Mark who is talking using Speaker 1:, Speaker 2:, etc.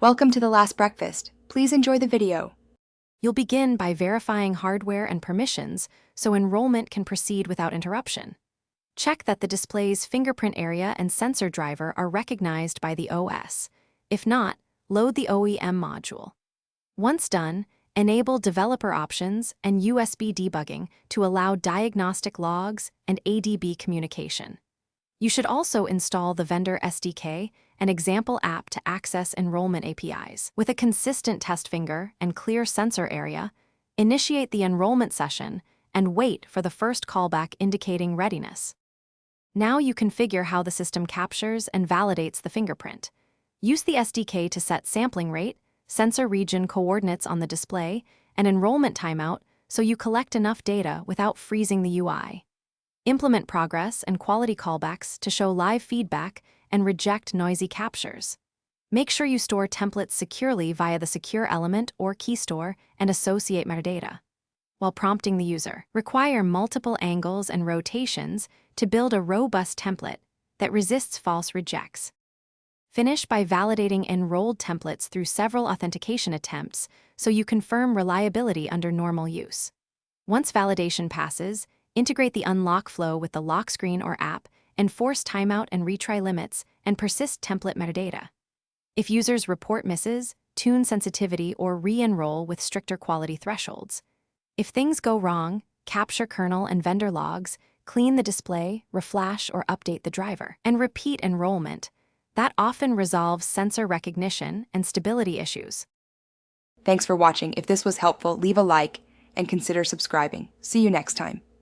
Speaker 1: Welcome to the last breakfast. Please enjoy the video.
Speaker 2: You'll begin by verifying hardware and permissions so enrollment can proceed without interruption. Check that the display's fingerprint area and sensor driver are recognized by the OS. If not, load the OEM module. Once done, enable developer options and USB debugging to allow diagnostic logs and ADB communication. You should also install the vendor SDK, an example app to access enrollment APIs. With a consistent test finger and clear sensor area, initiate the enrollment session and wait for the first callback indicating readiness. Now you configure how the system captures and validates the fingerprint. Use the SDK to set sampling rate, sensor region coordinates on the display, and enrollment timeout so you collect enough data without freezing the UI. Implement progress and quality callbacks to show live feedback and reject noisy captures. Make sure you store templates securely via the secure element or key store and associate metadata. While prompting the user, require multiple angles and rotations to build a robust template that resists false rejects. Finish by validating enrolled templates through several authentication attempts so you confirm reliability under normal use. Once validation passes, integrate the unlock flow with the lock screen or app, enforce timeout and retry limits, and persist template metadata. If users report misses, tune sensitivity or re-enroll with stricter quality thresholds. If things go wrong, capture kernel and vendor logs, clean the display, reflash or update the driver, and repeat enrollment. That often resolves sensor recognition and stability issues.
Speaker 1: Thanks for watching. If this was helpful, leave a like and consider subscribing. See you next time.